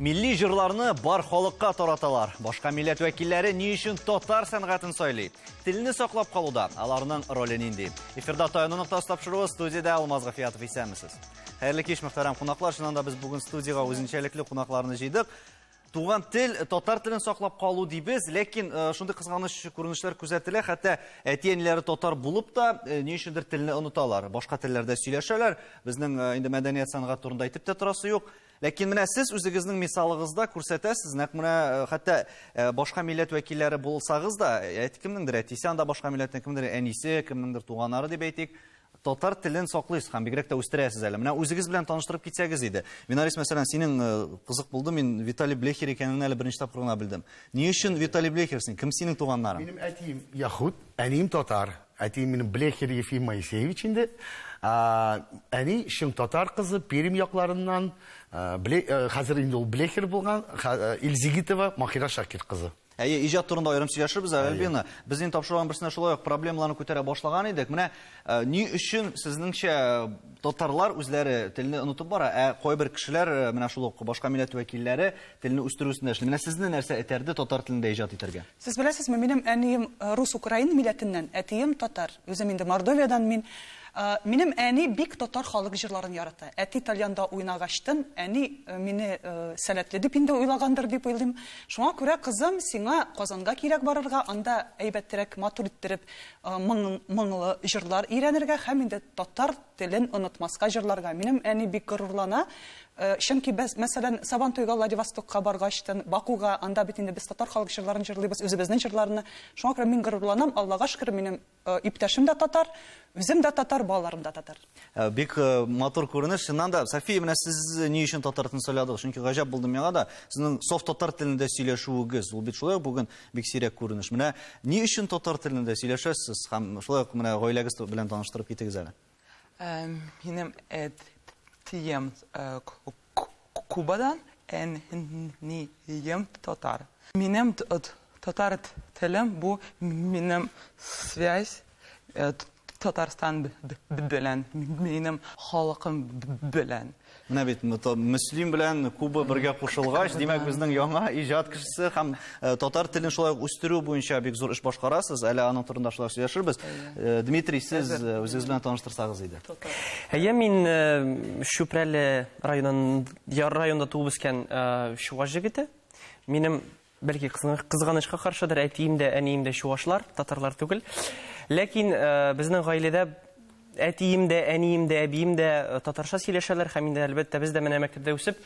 Milli jırlarını бар халыкка тараталар. Башка милләт вәкилләре ни өчен татар сәнгатен сайлый? Телне саклап калуда аларның роле нинди? Эфирда таяну нокта тапшыруы студияда Алмаз Гафиятов исәнмесез. Хәерле кич, мөхтәрәм кунаклар, шуннан да без бүген студияга үзенчәлекле кунакларны җыйдык. Туган тел, татар телен саклап калу дибез, ләкин шундый кызганыч күренешләр күзәтелә, хәтта әти-әниләре татар булып та ни өчендер телне оныталар. Башка телләрдә сөйләшәләр. Безнең инде мәдәният сәнгать турында әйтеп тә торасы юк. Ләкин менә сез үзегезнең мисалыгызда күрсәтәсез, нәкъ менә хәтта башка милләт вәкилләре булсагыз да, кемнеңдер әтисе, анда башка милләтнең кемдер әнисе, кемнеңдер туганнары дип әйтик, татар телен саклыйсыз һәм бигрәк тә үстерәсез әле. Менә үзегез белән таныштырып китсәгез иде. Винарис, мәсәлән, синең кызык булды, мин Виталий Блехер икәнен әле беренче тапкыр гына белдем. Ни өчен Виталий Блехерсың? Кем синең туганнарың? Минем әтием яһуд, әнием татар. Әтием минем Блехер Ефим Моисеевич инде. Әни шың татар кызы, Пермь якларыннан, хәзер инде ул Блехер булган, Илзигитова Махира Шакир кызы. Иҗат турында аерым сөйләшербез, Альбина. Без инде тапшырган берсенә шулай ук проблемаларны күтәрә башлаган идек. Менә ни өчен сезнеңчә татарлар үзләре телне онытып бара, кайбер кешеләр менә шул ук башка милләт вәкилләре телне үстерү өстендә эшли. Менә сезне нәрсә этәрде татар телендә иҗат итәргә? Сез беләсезме, минем әнием рус-украин милләтеннән, әтием татар. Үзем инде Мордовиядан мин. Минем әни бик татар халык җырларын ярата. Әти итальянда уйнагачтын, әни мине сәләтле дип инде уйлагандыр дип уйлыйм. Шуңа күрә кызым, сиңа Казанга кирәк барырга, анда әйбәттерәк матур иттереп моңлы җырлар өйрәнергә һәм инде татар телен онытмаска җырларга. Минем әни бик горурлана. Чөнки без, мәсәлән, Сабантуйга, Владивостокка баргачтын, Бакуга, анда бит инде без татар халык җырларын җырлыйбыз, үзебезнең җырларны. Шуңа күрә мин горурланам, Аллага шөкер, минем иптәшем дә татар, үзем дә татар, балаларым да татар. Бик матур күренеш. Шуннан да, София, менә сез ни өчен татар телен сөйләдегез? Чөнки гаҗәп булды миңа да. Сезнең софт татар телендә сөйләшүегез, ул бит шулай бүген бик сирәк күренеш. Менә ни өчен татар телендә сөйләшәсез һәм шулай ук менә гаиләгез белән таныштырып китегез әле. Минем әтием Кубадан, әнием татар. Минем татар телем бу минем связь Татарстан белән, минем халкым белән. Менә бит Мөслим белән Куба бергә кушылгач, димәк безнең яңа иҗат кешесе һәм татар телен шулай үстерү буенча бик зур эш башкарасыз. Әле аның турында шулай сөйләшербез. Дмитрий, сез үзегез белән таныштырсагыз иде. Мин Шүпрәле районында туып үскән чуаш җегете. Минем бәлки кызганычка каршыдыр, әтием дә, әнием дә чуашлар, татарлар түгел. Ләкин безнең гаиләдә әтием дә, әнием дә, әбием дә татарча сөйләшәләр һәм инде әлбәттә без дә менә мәктәптә үсеп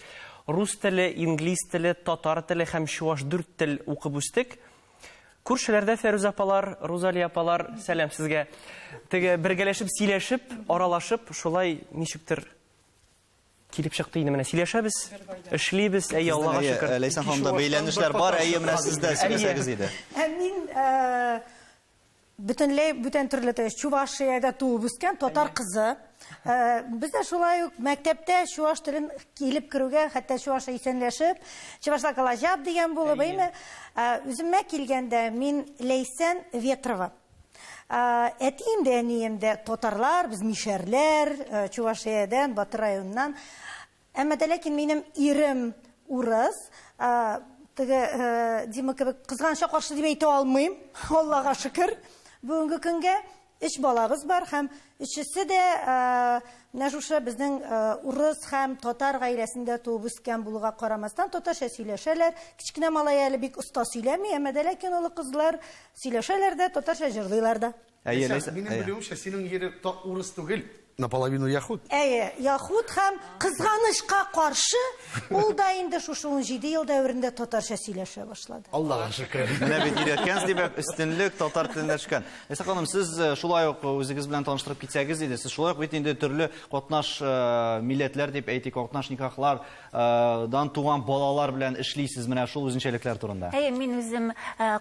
рус теле, инглиз теле, татар теле һәм чуаш 4 тел укып үстек. Күршеләрдә Фәрүз апалар, Розалия апалар, сәлам сезгә. Теге бергәләшеп, сөйләшеп, аралашып, шулай ничектер килеп чыкты инде, менә сөйләшәбез, эшлибез, Аллага шөкер. Ләйсән ханымда бәйләнешләр бар, менә сездә сөйләсәгез иде. Мин бүтән төрле Чувашиядә туып үскән татар кызы. Без дә шулай ук мәктәптә чуваш телен килеп керүгә, хәтта чувашча исәнләшеп, чувашла калаҗап дигән булып, үземә килгәндә мин Ләйсән Ветрова. Әтием дә, әнием дә татарлар, без мишәрләр, Чувашиядән, Батыр районыннан. Әмма дә ләкин минем ирем урыс. Теге Дима кебек кызганча каршы дип әйтә алмыйм, Аллага шөкер. Бүгенге көнгә 3 балабыз бар һәм өчесе дә менә шушы безнең урыс һәм татар гаиләсендә туып үскән булуга карамастан татарча сөйләшәләр. Кичкенә малай әле бик оста сөйләми, әмма дә ләкин олы кызлар сөйләшәләр дә, татарча җырлыйлар да. Минем белүемчә, синең ире урыс түгел, наполовину яһуд. Яһуд һәм кызганычка каршы ул да инде шушы 17 ел дәверендә татарча сөйләшә башлады. Аллага шөкер. Менә бит өйрәткәнсез димәк, өстенлек татар телендә төшкән. Ләйсән ханым, сез шулай ук үзегез белән таныштырып китсәгез иде. Сез шулай ук бит инде төрле катнаш милләтләр дип әйтик, катнаш никахлар дан туган балалар белән эшлисез, менә шул үзенчәлекләр турында. Мин үзем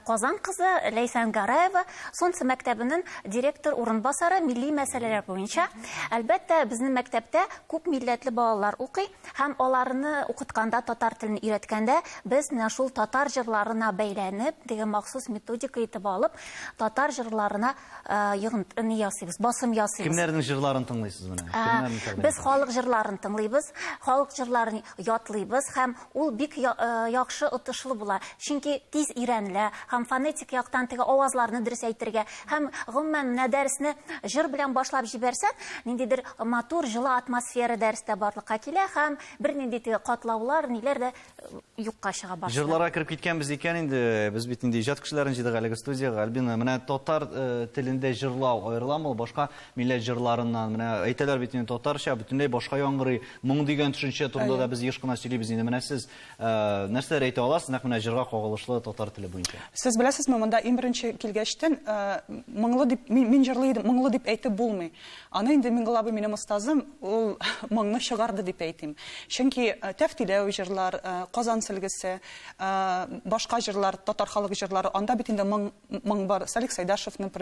Казан кызы Ләйсән Гараева, Солнце мәктәбенең директор урынбасары милли мәсьәләләр буенча. Әлбәттә, безнең мәктәптә күп милләтле балалар укый, һәм аларны укытканда, татар телен өйрәткәндә, без менә шул татар җырларына бәйләнеп, дигән махсус методика итеп алып, татар җырларына йогынтыны ясыйбыз, басым ясыйбыз. Кемнәрнең җырларын тыңлыйсыз менә? Кемнәрне тыңлыйсыз? Без халык җырларын тыңлыйбыз, халык җырларын ятлыйбыз, һәм ул бик яхшы отышлы була. Чөнки тиз өйрәнелә, һәм фонетик яктан теге авазларны дөрес әйтергә, һәм гомумән менә дәресне җыр белән башлап җибәрсәң, ниндидер матур, җылы атмосфера дәрестә барлыкка килә, һәм бернинди теге катлаулар, ниләр дә юкка чыга башлый. Җырларга кирип киткәнбез икән инде, без бит инде иҗат кешеләрен җыйдык әлеге студиягә. Альбина, менә татар телендә җырлау аерыламы башка милләт җырларыннан? Менә әйтәләр бит инде татарча бөтенләй башка яңгырый, моң дигән төшенчә турында да без еш кына сөйлибез инде. Менә сез нәрсәләр әйтә аласыз, нәкъ менә җырга кагылышлы татар теле буенча? Сез беләсезме, монда иң беренче килгәчтән моңлы дип мин җырлыйдым, моңлы дип әйтеп булмый. Аны инде Миңгал абый минем остазым, ул моңны чыгарды дип әйтим. Чөнки тәфтиләү җырлар, Казан сөлгесе, башка җырлар, татар халык җырлары, анда бит инде моң бар. Салих Сайдашевның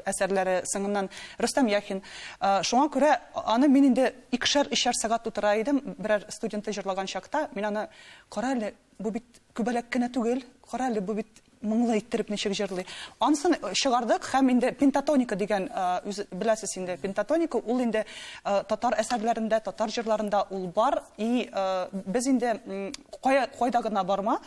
әсәрләре, соңыннан Рөстәм Яхин. Шуңа күрә аны мин инде 2-3 сәгать утыра идем, берәр студенты җырлаган чакта, мин аны кара әле, бу бит күбәләк кенә түгел, кара әле, бу бит моңлы иттереп ничек җырлый. Анысын чыгардык һәм инде пентатоника дигән, беләсез инде, пентатоника ул инде татар әсәрләрендә, татар җырларында ул бар, и без инде кайда гына барма,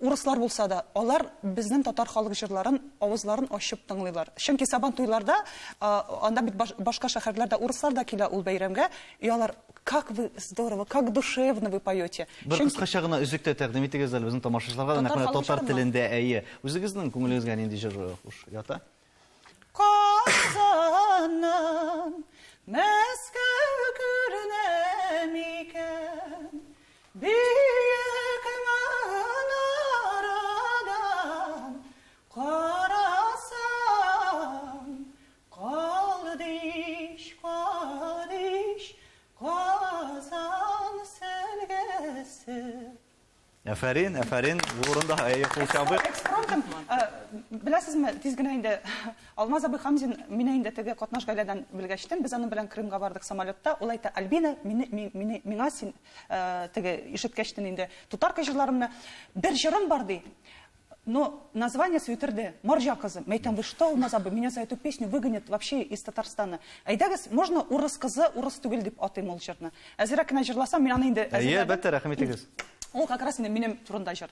урыслар булса да, алар безнең татар халык җырларын авызларын ачып тыңлыйлар. Чөнки Сабан туйларда, анда бит башка шәһәрләрдә урыслар да килә ул бәйрәмгә, и алар: "Как вы здорово, как душевно вы поете." Бер кыскача гына өзектә тәкъдим итегез әле безнең тамашачыларга да, нәкъ татар телендә әйе. Үзегезнең күңелегезгә нинди җыр хуш ята? Казаннан Мәскәү күренәм икән, бөек манарадан карасам, Калдыш, Калдыш, Казан сөлгесе. Афарин, бу урында әйе кул чабы. Экспромтом, беләсезме, тиз генә инде Алмаз абый Хамзин мине инде теге катнаш гаиләдән белгәчтен, без аның белән Крымга бардык самолетта. Ул әйтә: "Альбина, миңа син теге ишеткәчтен инде тутарка җырларымны бер җырым бар ди. Но название сөйтерде, Марҗа кызы." Мәйтәм: "Вы что, Алмаз абый, меня за эту песню выгонят вообще из Татарстана. Әйдәгез, можно урыс кызы, урыс түгел дип атыйм ул җырны. Әзрәк кенә җырласам, мин аны инде Әйе, бәттә, рәхмәт итегез. Ул как раз инде минем турында җыр.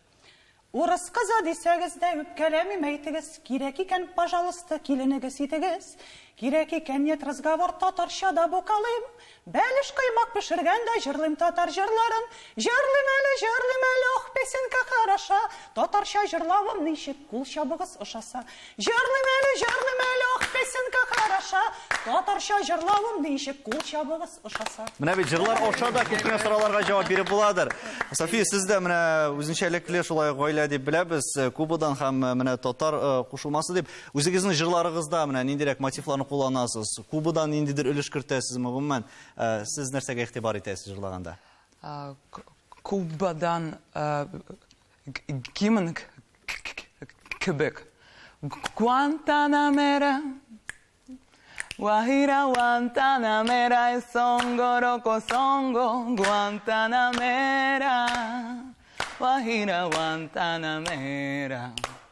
Урыс кызы дисәгез дә үпкәләмим әйтегез, кирәк икән, пожалуйста, киленегез итегез. Кирәк икән, нет разговор, татарчада букалыйм. Бәлеш кыймак пешергәндә җырлыйм татар җырларын. Җырлыйм әле, ох, песенка хороша. Татарча җырлавым ничек кул чабыгыз ошаса. Җырлыйм әле, ох, песенка хороша. Татарча җырлавым ничек кул чабыгыз ошаса. Менә бит җырлар ошада күп кенә сорауларга җавап биреп буладыр. София, сез дә менә үзенчәлекле шулай гаилә дип беләбез, Кубадан һәм менә татар кушылмасы дип, үзегезнең җырларыгызда менә ниндирәк мотивларны кулланасыз? Кубадан ниндидер өлеш кертәсезме гомумән? Сез нәрсәгә игътибар итәсез җырлаганда? Кубадан гимн кебек. Guantanamera, Guajira, Guantanamera, Songo, Roco, Songo, Guantanamera, Guajira, Guantanamera.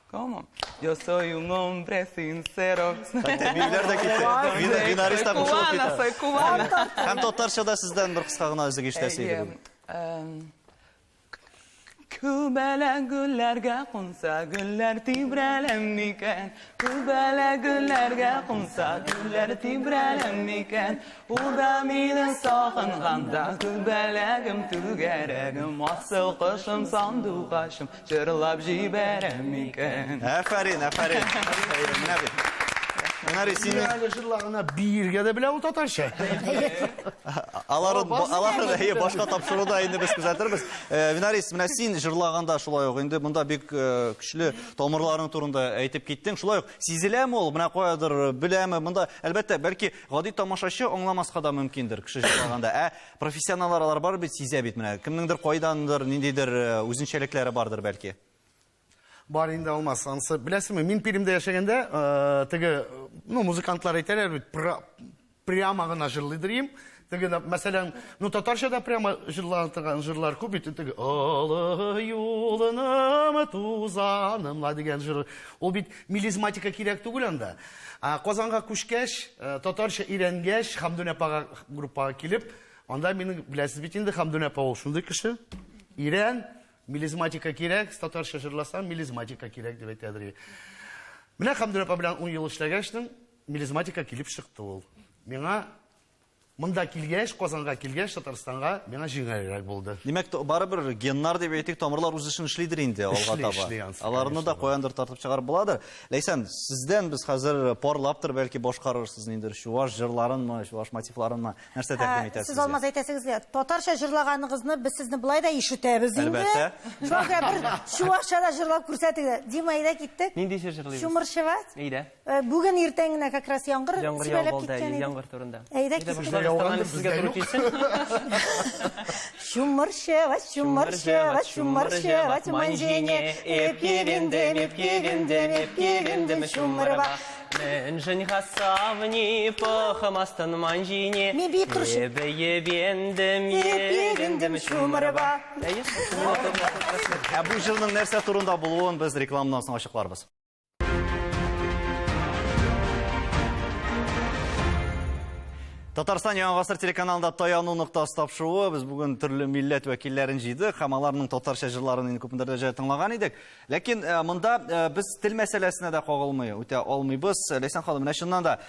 ¿Cómo? Yo soy un hombre sincero. Биләр дә китте. Винариста кушылып китә. Soy cubana. Һәм татарчада сездән бер кыска гына үзег ишетәсе иде. Kübele güllerge kunsa güller tibrelemiken. Kübele güllerge kunsa güller tibrelemiken. Uda minin sağınganda kübelegim tügeregim. Asıl kışım sandu kaşım çırlap jiberemiken. Афарин. Менә бит. Менә син Җырларына биергә дә белә ул татарча. аларын башка тапшыруда инде без күзәтербез. Винарис, менә син җырлаганда шулай ук инде монда бик көчле тамырларың турында әйтеп киттең. Шулай ук сизеләме ул? Менә каядыр беләме? Монда әлбәттә бәлки гади тамашачы аңламаска да мөмкиндер кеше җырлаганда. Профессионаллар алар бар бит, сизә бит менә. Кемнеңдер кайдандыр, ниндидер үзенчәлекләре бардыр бәлки. Бар инде Алмаз, анысы беләсезме, мин Пермдә яшәгәндә, теге, музыкантлар әйтәләр бит, прямо гына жырлыйдырым. Мәсәлән, татарчада прямо жырлатылган жырлар күп бит. Аллы юлыным тузанымла дигән жыр. Ул бит мелизматика кирәк түгел анда. Казанга күчкәч, татарча өйрәнгәч, Хәмдүн апага группага килеп, анда мине беләсез бит инде Хәмдүн апа ул шундый кеше. Өйрән, мелизматика кирәк, татарча жырласам, мелизматика кирәк дип әйтәдер. Менә Хәмдүн апа белән 10 ел эшләгәчтен, мелизматика килеп чыкты ул. Миңа монда килгәч, Казанга килгәч, Татарстанга миңа җиңелрәк булды. Демәк, барыбер геннар дип әйтик, тамырлар үз эшен эшлидер инде алга таба. Аларны да каяндыр тартып чыгарып буладыр. Ләйсән, сездән без хәзер парлаптыр, бәлки башкарырсыз инде чуваш җырларынмы, чуваш мотивларынмы, нәрсә тәкъдим итәсез? Сез алмаз әйтәсегез, татарча җырлаганыгызны без сезне булай да ишетәбез инде. Әлбәттә. Шуңа бер чувашчада җырлап күрсәтегез. Дима, әйдә киттек. Нинди җырлыйбыз? Шумырчыват. Әйдә. Бүген иртәнгенә как раз яңгыр сибәләп киткән иде. Яңгыр турында. Әйдә киттек. Сезгә туры килсен. Шумырчыват, шумырчыват, шумырчыват, манҗине, эпкевендем, шумырва. Мен женьха савни похамастан манҗине. Ебендем шумырва. Бу җырның нәрсә турында булуын без рекламадан соң ачыкларбыз. Татарстан Яңа Гасыр телеканалында Таяну нуктасы тапшыруы. Без бүген төрле милләт вәкилләрен җыйдык, һәм аларның татарча җырларын инде күпмедер дәрәҗәдә тыңлаган идек. Ләкин монда без тел мәсьәләсенә дә кагылмый, үтә алмыйбыз. Ләйсән ханым, менә шуннан да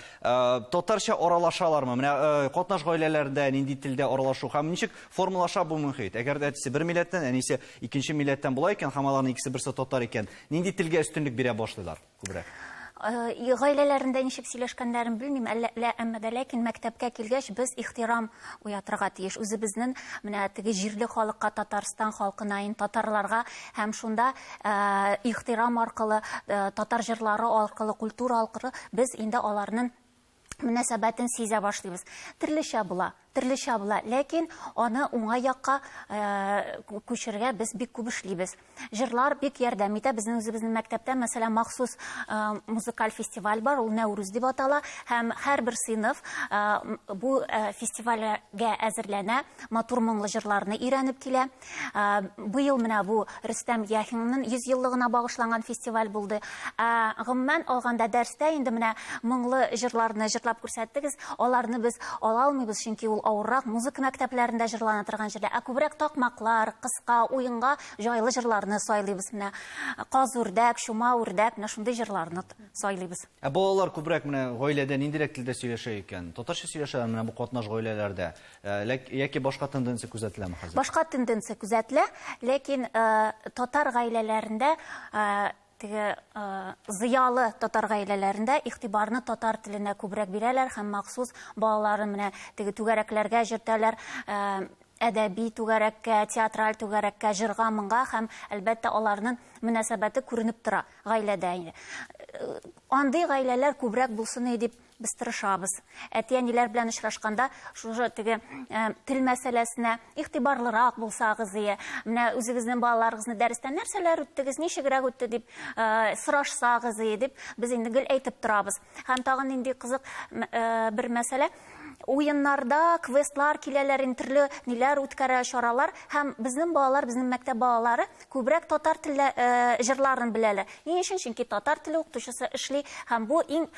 татарча аралашалармы? Менә катнаш гаиләләрдә нинди телдә аралашу һәм ничек формалаша бу мөхит? Әгәр дә әтисе бер милләттән, әнисе икенче милләттән була икән, һәм аларның икесе берсе татар икән, нинди телгә өстенлек бирә башлыйлар күбрәк? Гаиләләрендә ничек сөйләшкәннәрен белмим, ләкин мәктәпкә килгәч без ихтирам уятырга тиеш. Үзебезнең менә теге җирле халыкка, Татарстан халкына, татарларга һәм шунда ихтирам аркылы, татар җырлары аркылы, культура аркылы без инде аларның мөнәсәбәтен сизә башлыйбыз. Төрлечә була, ләкин аны уңай якка күчерергә без бик күп эшлибез. Җырлар бик ярдәм итә. Безнең үзебезнең мәктәптә, мәсәлән, махсус музыкаль фестиваль бар, ул Нәүрүз дип атала, һәм һәрбер сыйныф бу фестивальгә әзерләнә, матур моңлы җырларны өйрәнеп килә. Быел менә бу Рөстәм Яхинның 100 еллыгына багышланган фестиваль булды. Гомумән алганда дәрестә инде менә моңлы җырларны җырлап күрсәттегез. Аларны без ала алмыйбыз, чөнки ул авыррак, музыка мәктәпләрендә җырлана торган җырлар. Күбрәк такмаклар, кыска, уенга җайлы җырларны сайлыйбыз. Менә Казурдәк, Шума үрдәк, менә шундый җырларны сайлыйбыз. Балалар күбрәк менә гаиләдә ниндирәк телдә сөйләшә икән? Татарча сөйләшәләр менә бу катнаш гаиләләрдә. Яки башка тенденция күзәтеләме хәзер? Башка тенденция күзәтелә, ләкин татар гаиләләрендә зыялы татар гаиләләрендә игътибарны татар теленә күбрәк бирәләр һәм махсус балаларын менә түгәрәкләргә җөртәләр, әдәби түгәрәккә, театраль түгәрәккә, җырга, моңга һәм әлбәттә аларның мөнәсәбәте күренеп тора гаиләдә. Андый гаиләләр күбрәк булсын дип без тырышабыз. Әти-әниләр белән очрашканда шушы тел мәсьәләсенә игътибарлырак булсагыз, менә үзегезнең балаларыгызны дәрестән нәрсәләр үттегез, ничегрәк үтте дип сорашсагыз, дип без инде гел әйтеп торабыз. Һәм тагын инде кызык бер мәсьәлә, уеннарда квестлар киләләр, төрле ниләр үткәрә, чаралар, һәм безнең балалар, безнең мәктәп балалары күбрәк татар теле җырларын беләләр. Ни өчен? Чөнки татар теле укытучысы эшли һәм бу иң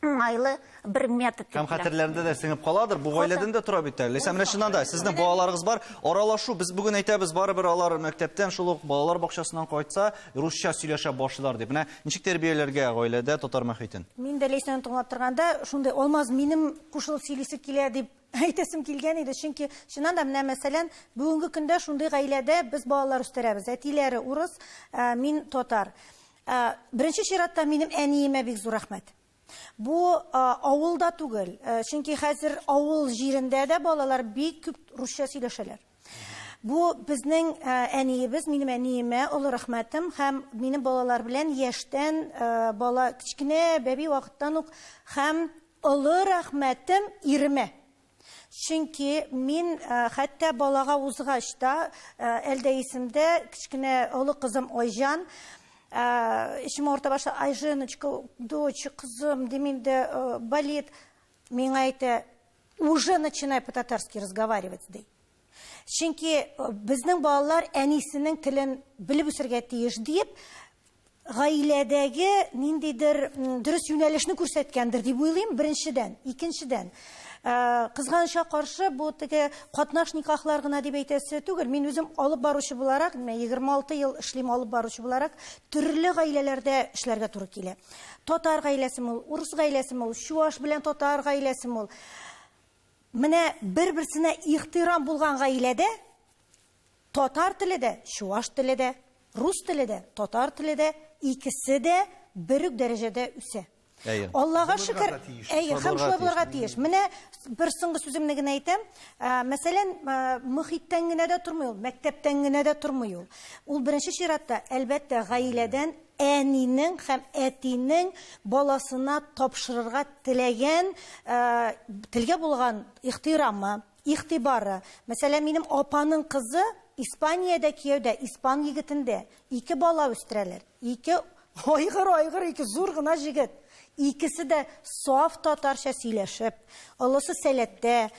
уңайлы бер метод. Һәм хәтерләрендә дә сеңеп каладыр. Бу гаиләдән дә тора бит әле. Ләйсән, менә шуннан да сезнең балаларыгыз бар, аралашу. Без бүген әйтәбез, барыбер алар мәктәптән шул ук балалар бакчасыннан кайтса, русча сөйләшә башлар дип. Менә ничек тәрбияләргә гаиләдә татар мөхитен? Мин дә Ләйсәнне тыңлап торганда, шундый алмаз минем кушылып сөйлисе килә дип әйтәсем килгән иде. Чөнки шуннан да менә мәсәлән, бүгенге көндә шундый гаиләдә без балалар үстерәбез. Әтиләре урыс, мин татар. Беренче чиратта минем әниемә бик зур рәхмәт. Бу авылда түгел, чөнки хәзер авыл җирендә дә балалар бик күп русча сөйләшәләр. Бу безнең әниебез, минем әниемә олы рәхмәтем, һәм минем балалар белән яшьтән, бала кичкенә бәби вакыттан ук, һәм олы рәхмәтем иремә. Чөнки мин хәтта балага узгач та, әлдә исемдә кичкенә олы кызым Айжан, Ишиме орта башы, Айженочка, дочь, кызым, деминде балет. миңа әйтә, уже начинай по-татарски разговаривать дей. Чөнки безнең балалар әнисенең телен белеп үсәргә тиеш дип, гаиләдәге ниндидер дөрес юнәлешне күрсәткәндер дип уйлыйм, беренчедән. Икенчедән, кызганычка каршы, бу теге катнаш никахлар гына дип әйтәсе түгел. Мин үзем алып баручы буларак, 26 ел эшлим алып баручы буларак, төрле гаиләләрдә эшләргә туры килә. Татар гаиләсе мул, урыс гаиләсе мул, чуаш белән татар гаиләсе мул. Менә бер-берсенә ихтирам булган гаиләдә татар теле дә, чуаш теле дә, рус теле дә, татар теле дә икесе дә бер үк дәрәҗәдә үсә. Аллага шөкер, һәм шулай булырга тиеш. Менә бер соңгы сүземне генә әйтәм. Мәсәлән, мөхиттән генә дә тормый ул, мәктәптән генә дә тормый ул. Ул беренче чиратта, әлбәттә, гаиләдән әнинең һәм әтинең баласына тапшырырга теләгән, телгә булган ихтирамы, игътибары. Мәсәлән, минем апаның кызы Испаниядә кияүдә, испан егетендә 2 бала үстерәләр. 2 айгыр, 2 зур гына җегет. Икесе дә саф татарча сөйләшеп, олысы сәләттә,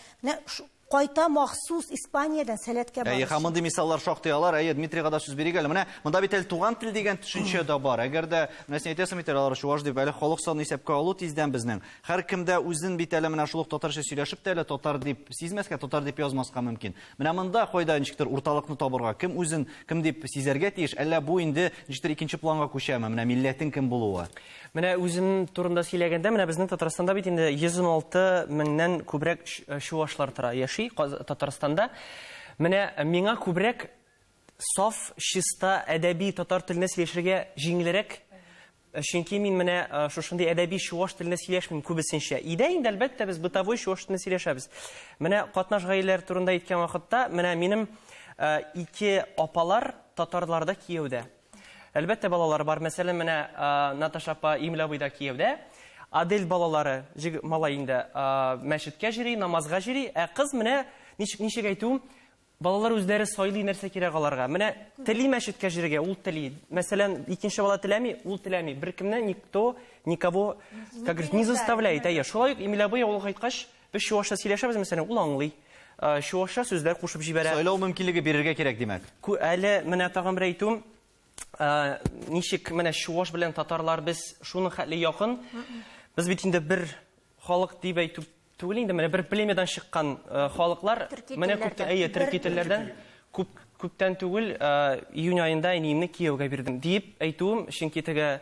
кайта махсус Испаниядән сәләткә барып. Һәм мондый мисаллар шактый алар. Дмитрийга да сүз бирик әле. Менә монда бит туган тел дигән төшенчә дә бар. Әгәр дә нәрсә әйтәсем алар чуаш дип, әле халык саны исәпкә алу тиздән безнең. Һәр кемдә үзен бит әле менә шул татарча сөйләшеп тә әле татар дип сизмәскә, татар дип язмаска мөмкин. Менә монда кайда ничектер урталыкны табырга, кем үзен кем дип сизәргә тиеш, әллә бу инде ничектер икенче планга күчәме? Менә милләтең кем булуы. Менә үзем турында сөйләгәндә, менә безнең Татарстанда бит инде 116 меңнән күбрәк чуашлар тора яши Татарстанда. Менә миңа күбрәк саф, чиста әдәби татар теленә сөйләшергә җиңелрәк. Чөнки мин менә шушындый әдәби чуаш теленә сөйләшмим күбесенчә. Идә инде әлбәттә без бытовой чуаш теленә сөйләшәбез. Менә катнаш гаиләләр турында әйткән вакытта, менә минем 2 апалар татарларда кияүдә. Әлбәттә балалар бар. Мәсәлән, менә Наташа апа Имлабыйда кияүдә. Адель балалары малай инде мәчеткә җыри, намазга җыри. Кыз менә ничек әйтүем, балалар үзләре сайлый нәрсә кирәк аларга. Менә тели мәчеткә җиргә, ул тели. Мәсәлән, икенче бала теләми, ул теләми. Беркемне никто никого, как говорится, не заставляет. Шулай Имлабый ул кайткач, без чуашча сөйләшәбез, мәсәлән, ул аңлый. Чуашча сүзләр кушып җибәрә. Сайлау мөмкинлеге бирергә кирәк димәк. Әле менә тагын бер әйтүем, ничек менә чуаш белән татарлар без шуны хәтле якын. Без бит инде бер халык дип әйтү түгел инде, менә бер племядан чыккан халыклар, менә күптән төрки телләрдән күптән түгел июнь аенда әниемне кияүгә бирдем дип әйтүем, чөнки теге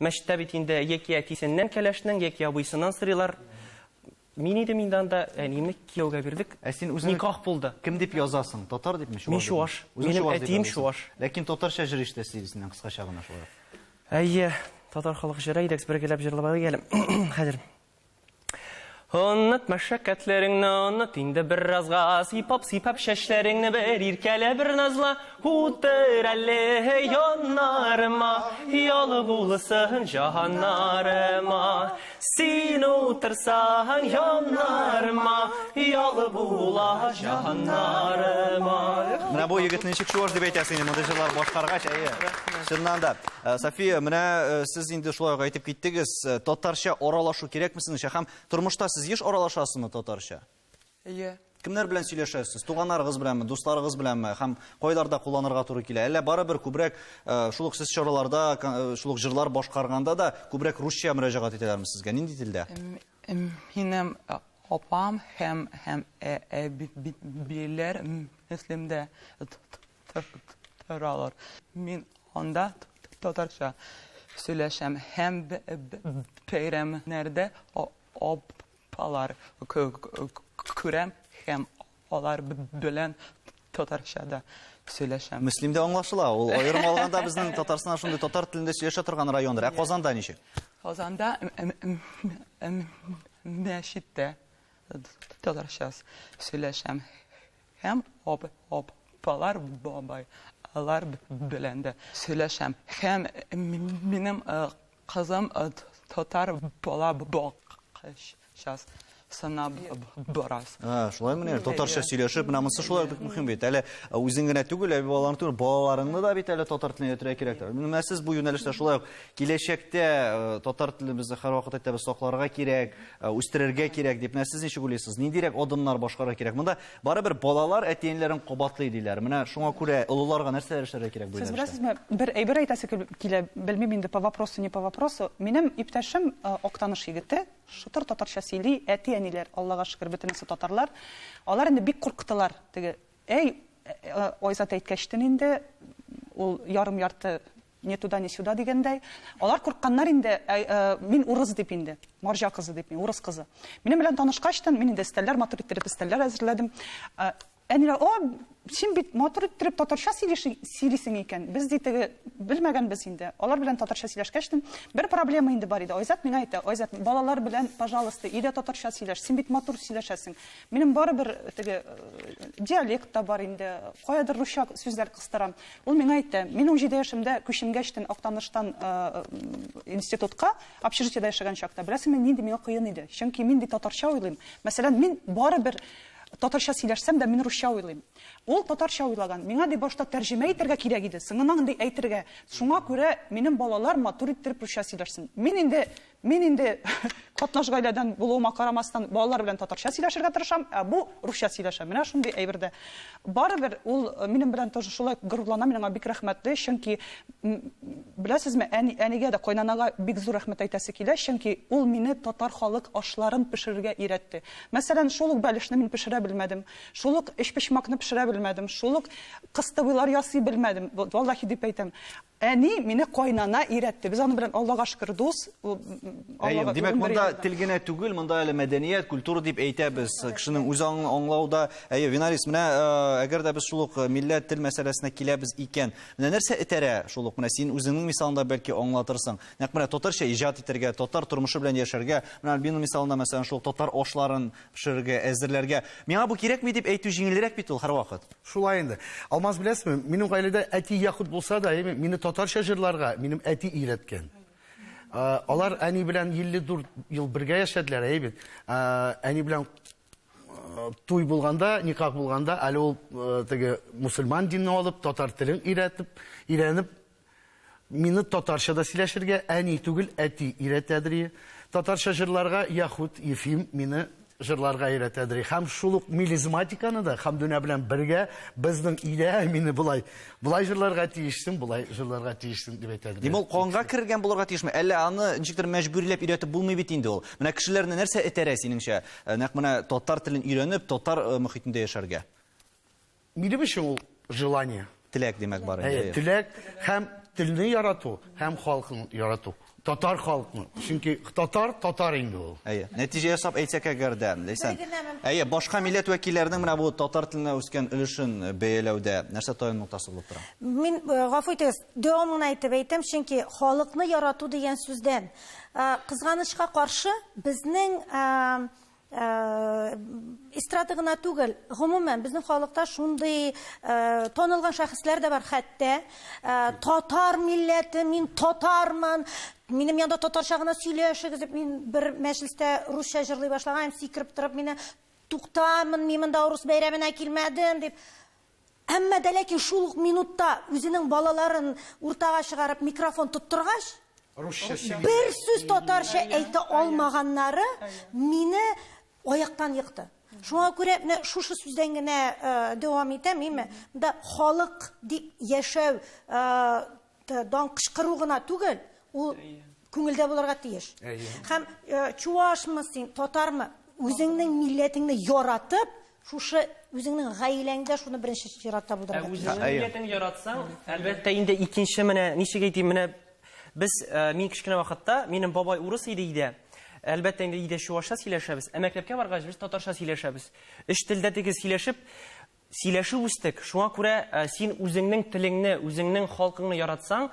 мәчеттә бит инде яки әтисеннән кәләшнең, яки абыйсыннан сырыйлар. Мин идем инде анда әниемне кияүгә бирдек. Син үзең никах булды. Кем дип язасың? Татар дипме, чуаш? Мин чуаш. Минем әтием чуаш. Ләкин татарча җыр ишетәсезсең кыскача гына шулай. Татар халык җыры идек, бергәләп җырлап алып. Хәзер. Оннат мәшәкатьләреңне оннат инде берразга, сипап чәчләреңне бер иркәлә бер назла, утыр әле яннарыма, ялы булсын җаһаннарыма. Син утырсаң яннарыма, ялы була җаһаннарыма. Менә бу егетне ничек чуаш дип әйтәсең, монда җырлар башкаргач, чыннан да. София, менә сез инде шулай әйтеп киттегез, татарча аралашу кирәкме сезчә? Һәм тормышта сез еш аралашасызмы татарча? Кемнәр белән сөйләшәсез? Туганнарыгыз беләнме, дусларыгыз беләнме? Һәм кайларда кулланырга туры килә? Әллә барыбер күбрәк шулык сез чараларда, шулык җырлар башкарганда да күбрәк русча мөрәҗәгать итәләрме сезгә? Нинди телдә? Минем апам һәм әбиләр мөслимдә торалар. Мин анда татарча сөйләшәм һәм бәйрәмнәрдә апалар күрәм һәм алар белән татарчада сөйләшәм. Мөслимдә аңлашыла. Ул аерым алганда безнең Татарстан шундый татар телендә сөйләшә торган райондыр. Казанда ничек? Казанда мәчеттә татарча сөйләшәм һәм апалар алар белән дә сөйләшәм. Һәм минем кызым татар бала бакчасы санап барасың. Шулай менә татарча сөйләшеп, менә монысы шулай бик мөһим бит. Әле үзең генә түгел, балаларың түгел, балаларыңны да бит әле татар теленә өйрәтергә кирәк. Менә сез бу юнәлештә шулай ук киләчәктә татар телебезне һәрвакыт әйтәбез сакларга кирәк, үстерергә кирәк дип. Менә сез ничек уйлыйсыз? Ниндирәк адымнар башкарырга кирәк? Монда барыбер балалар әтиеннәрен кабатлый диләр. Менә шуңа күрә олыларга нәрсәләр эшләргә кирәк бу Сез юнәлештә? беләсезме, бер әйбер әйтәсе килә, белмим инде по вопросу, не по вопросу. Минем иптәшем Актаныш егете, шутыр татарча сөйли, әти-әниләр, Аллага шөкер, бөтенесе татарлар. Алар инде бик куркытылар. Теге, Айзат әйткәчтен инде, ул ярым-ярты не туда, не сюда дигәндәй. Алар куркканнар инде, мин урыс дип инде, марҗа кызы дип, урыс кызы. Минем белән танышкачтан, мин инде стәлләр, матур иттереп стәлләр әзерләдем. Әниләр, син бит матур иттереп татарча сөйлисең икән. Без дитеге белмәгәнбез инде. Алар белән татарча сөйләшкәчтен бер проблема инде бар иде. Айзат миңа әйтә, Айзат, балалар белән, пожалуйста, өйдә татарча сөйләш. Син бит матур сөйләшәсең. Минем барыбер теге диалект та бар инде. Каядыр русча сүзләр кыстырам. Ул миңа әйтә, мин 17 яшымда күченгәчтен Актаныштан институтка, общежитиедә яшәгән чакта, беләсеңме, нинди миңа кыен иде. Чөнки мин ди татарча уйлыйм. Мәсәлән, мин барыбер татарча сөйләшсәм дә мин русча уйлыйм. Ул татарча уйлаган. Миңа ди башта тәрҗемә итәргә кирәк иде. Сыңыннан ди әйтергә. Шуңа күрә минем балалар матур иттереп русча сөйләшсен. Мин инде катнаш гаиләдән булуыма карамастан балалар белән татарча сөйләшергә тырышам, ә бу русча сөйләшә. Менә шундый әйбердә. Барыбер ул минем белән тоже шулай горурлана, миңа бик рәхмәтле, чөнки беләсезме, әнигә дә, кайнанага бик зур рәхмәт әйтәсе килә, чөнки ул мине татар халык ашларын пешерергә өйрәтте. Мәсәлән, шул ук бәлешне мин пешерә белмәдем, шул ук эчпечмакны пешерә белмәдем, шул ук кыстыбыйлар ясый белмәдем. Валлаһи дип әйтәм. Әни мине кайнана өйрәтте. Без аны белән Аллага шөкер дус. Димәк, монда тел генә түгел, монда әле мәдәният, культура дип әйтәбез. Кешенең үз аңлауда, Виналис, менә әгәр дә без шул ук милләт тел мәсьәләсенә киләбез икән, менә нәрсә этәрә шул ук? Менә син үзеңнең мисалында бәлки аңлатырсың. Нәкъ менә татарча иҗат итәргә, татар тормышы белән яшәргә, менә Альбина мисалында мәсәлән шул татар ашларын пешерергә, әзерләргә. Миңа бу кирәкми дип әйтү җиңелрәк бит ул һәрвакыт. Шулай инде. Алмаз, беләсезме, минем гаиләдә әти яхут булса да, мине татарча җырларга минем әти өйрәткән. Алар әни белән 54 ел бергә яшәделәр, әйбит. Әни белән туй булганда, никах булганда, әле ул теге мусульман динне алып, татар телен өйрәнеп, мине татарчада сөйләшергә әни түгел, әти өйрәтәдер. Татарча җырларга яхут, Ефим мине җырларга өйрәтәдер. Һәм шул ук мелизматиканы да Хамдүнә белән бергә безнең өйдә мине булай җырларга тиештем, булай җырларга тиештем дип әйтәдер. Димәк, канга кергән булырга тиешме? Әллә аны ничектер мәҗбүрләп өйрәтеп булмый бит инде ул. Менә кешеләрне нәрсә этәрә синеңчә? Нәкъ менә татар телен өйрәнеп, татар мөхитендә яшәргә. Минем өчен ул желание. Теләк димәк бар инде. Теләк һәм телне ярату, һәм халкын ярату. Татар халкын. Чөнки татар инде ул. Нәтиҗә ясап әйтсәк әгәр дә, ләйсән. Башка милләт вәкилләренең менә бу татар теленә үскән өлешен бәяләүдә нәрсә таян нуктасы булып тора? Мин гафу итегез, дәвамын әйтеп әйтәм, чөнки халыкны ярату дигән сүздән кызганычка каршы безнең эстрада гына түгел, гомумән безнең халыкта шундый танылган шәхесләр дә бар, хәтта татар милләте, мин татармын, минем янда татарча гына сөйләшегез дип, мин бер мәҗлестә русча җырлый башлаган, сикереп торып, мине туктамын, мин монда урыс бәйрәменә килмәдем дип. Әмма дә ләкин шул ук минутта үзенең балаларын уртага чыгарып микрофон тоттыргач, бер сүз татарча әйтә алмаганнары мине аяктан йыкты. Шуңа күрә менә шушы сүздән генә дәвам итәм, да халык дип яшәү дан кычкыру гына түгел, ул күңелдә булырга тиеш. Һәм чуашмы син, татармы, үзеңнең милләтеңне яратып, шушы үзеңнең гаиләңдә шуны беренче чиратта булдырырга тиеш. Үзеңнең милләтеңне яратсаң, әлбәттә инде икенче менә ничек әйтим, менә без мин кичкенә вакытта, минем бабай урыс иде иде. Әлбәттә инде өйдә чуашча сөйләшәбез, ә мәктәпкә баргач без татарча сөйләшәбез. Өч телдә тигез сөйләшеп үстек. Шуңа күрә син үзеңнең телеңне, үзеңнең халкыңны яратсаң,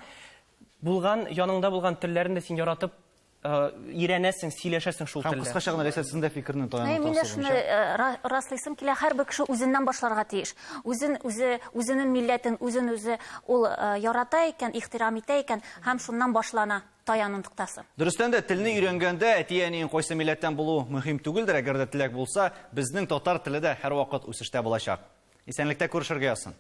яныңда булган телләрен дә син яратып өйрәнәсең, сөйләшәсең шул Һәм телдә. кыскача гына Рәсәт дә фикерне Мен таяна шуны раслыйсым килә, һәрбер кеше үзеннән башларга тиеш. Үзенең милләтен үзе ул ярата икән, ихтирам итә икән, һәм шуннан башлана таянын туктасы. Дөрестән дә телне өйрәнгәндә әти-әнинең кайсы милләттән булуы мөһим түгелдер, әгәр дә теләк булса, безнең татар теле дә һәрвакыт үсештә булачак. Исәнлектә күрешергә язсын.